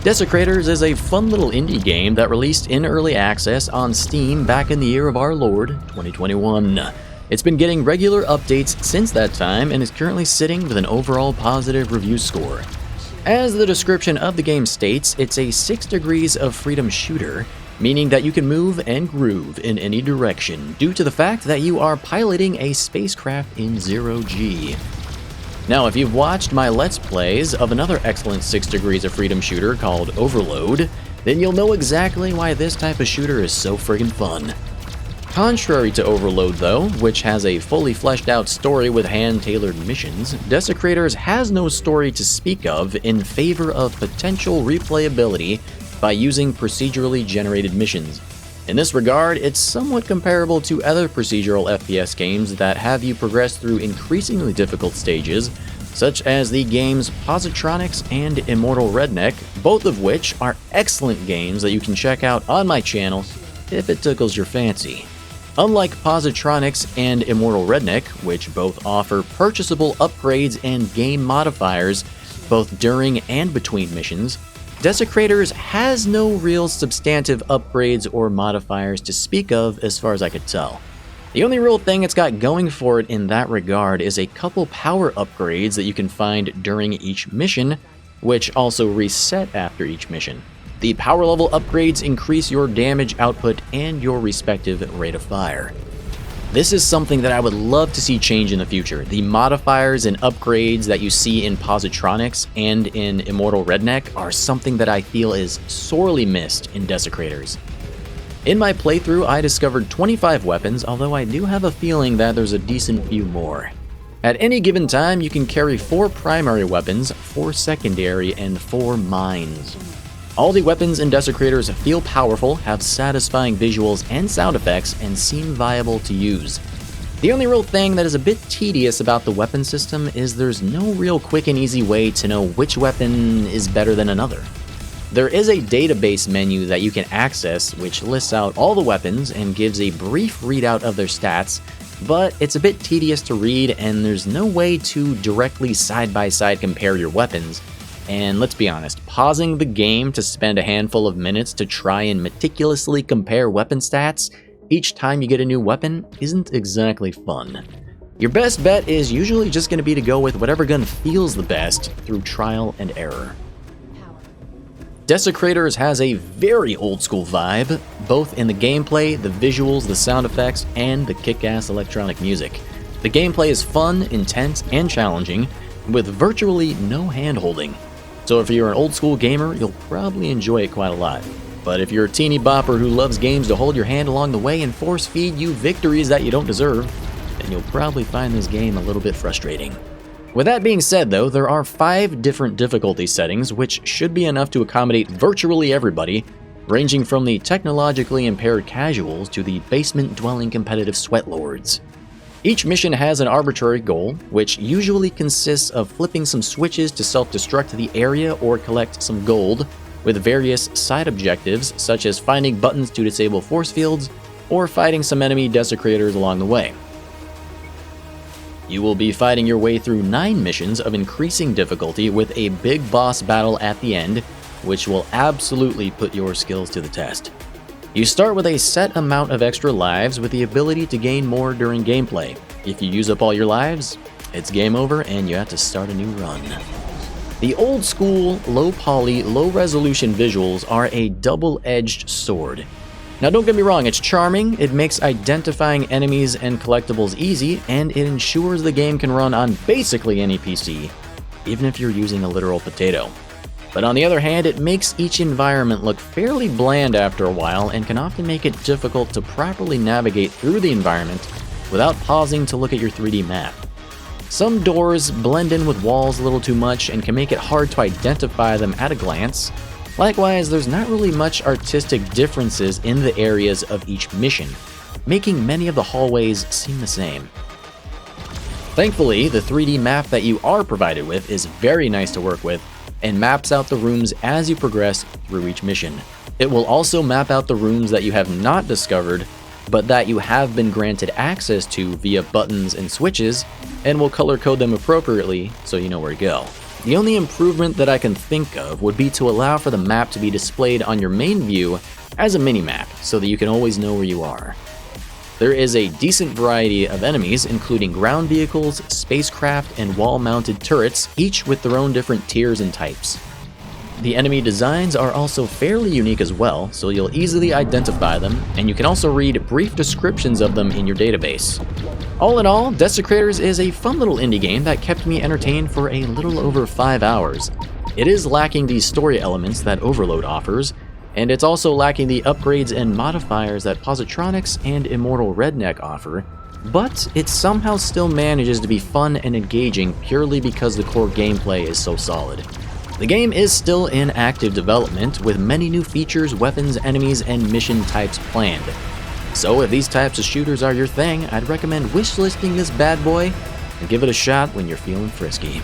DESECRATORS is a fun little indie game that released in early access on Steam back in the year of our Lord, 2021. It's been getting regular updates since that time and is currently sitting with an overall positive review score. As the description of the game states, it's a 6 degrees of freedom shooter, meaning that you can move and groove in any direction due to the fact that you are piloting a spacecraft in zero-G. Now, if you've watched my Let's Plays of another excellent 6 degrees of freedom shooter called Overload, then you'll know exactly why this type of shooter is so friggin' fun. Contrary to Overload though, which has a fully fleshed out story with hand-tailored missions, DESECRATORS has no story to speak of in favor of potential replayability by using procedurally generated missions. In this regard, it's somewhat comparable to other procedural FPS games that have you progress through increasingly difficult stages, such as the games Positronics and Immortal Redneck, both of which are excellent games that you can check out on my channel if it tickles your fancy. Unlike Positronics and Immortal Redneck, which both offer purchasable upgrades and game modifiers both during and between missions, DESECRATORS has no real substantive upgrades or modifiers to speak of as far as I could tell. The only real thing it's got going for it in that regard is a couple power upgrades that you can find during each mission, which also reset after each mission. The power level upgrades increase your damage output and your respective rate of fire. This is something that I would love to see change in the future. The modifiers and upgrades that you see in Positronics and in Immortal Redneck are something that I feel is sorely missed in DESECRATORS. In my playthrough, I discovered 25 weapons, although I do have a feeling that there's a decent few more. At any given time, you can carry 4 primary weapons, 4 secondary, and 4 mines. All the weapons in DESECRATORS feel powerful, have satisfying visuals and sound effects, and seem viable to use. The only real thing that is a bit tedious about the weapon system is there's no real quick and easy way to know which weapon is better than another. There is a database menu that you can access which lists out all the weapons and gives a brief readout of their stats, but it's a bit tedious to read and there's no way to directly side-by-side compare your weapons. And let's be honest, pausing the game to spend a handful of minutes to try and meticulously compare weapon stats each time you get a new weapon isn't exactly fun. Your best bet is usually just going to be to go with whatever gun feels the best through trial and error. DESECRATORS has a very old school vibe, both in the gameplay, the visuals, the sound effects, and the kick-ass electronic music. The gameplay is fun, intense, and challenging, with virtually no hand-holding. So if you're an old school gamer, you'll probably enjoy it quite a lot. But if you're a teeny bopper who loves games to hold your hand along the way and force feed you victories that you don't deserve, then you'll probably find this game a little bit frustrating. With that being said though, there are 5 different difficulty settings which should be enough to accommodate virtually everybody, ranging from the technologically impaired casuals to the basement-dwelling competitive sweatlords. Each mission has an arbitrary goal, which usually consists of flipping some switches to self-destruct the area or collect some gold, with various side objectives such as finding buttons to disable force fields or fighting some enemy DESECRATORS along the way. You will be fighting your way through 9 missions of increasing difficulty with a big boss battle at the end, which will absolutely put your skills to the test. You start with a set amount of extra lives with the ability to gain more during gameplay. If you use up all your lives, it's game over and you have to start a new run. The old school, low poly, low resolution visuals are a double-edged sword. Now don't get me wrong, it's charming, it makes identifying enemies and collectibles easy, and it ensures the game can run on basically any PC, even if you're using a literal potato. But on the other hand, it makes each environment look fairly bland after a while and can often make it difficult to properly navigate through the environment without pausing to look at your 3D map. Some doors blend in with walls a little too much and can make it hard to identify them at a glance. Likewise, there's not really much artistic differences in the areas of each mission, making many of the hallways seem the same. Thankfully, the 3D map that you are provided with is very nice to work with, and maps out the rooms as you progress through each mission. It will also map out the rooms that you have not discovered, but that you have been granted access to via buttons and switches, and will color code them appropriately so you know where to go. The only improvement that I can think of would be to allow for the map to be displayed on your main view as a mini-map, so that you can always know where you are. There is a decent variety of enemies, including ground vehicles, spacecraft, and wall-mounted turrets, each with their own different tiers and types. The enemy designs are also fairly unique as well, so you'll easily identify them, and you can also read brief descriptions of them in your database. All in all, DESECRATORS is a fun little indie game that kept me entertained for a little over 5 hours. It is lacking the story elements that Overload offers, and it's also lacking the upgrades and modifiers that Positronics and Immortal Redneck offer, but it somehow still manages to be fun and engaging purely because the core gameplay is so solid. The game is still in active development, with many new features, weapons, enemies, and mission types planned. So if these types of shooters are your thing, I'd recommend wishlisting this bad boy and give it a shot when you're feeling frisky.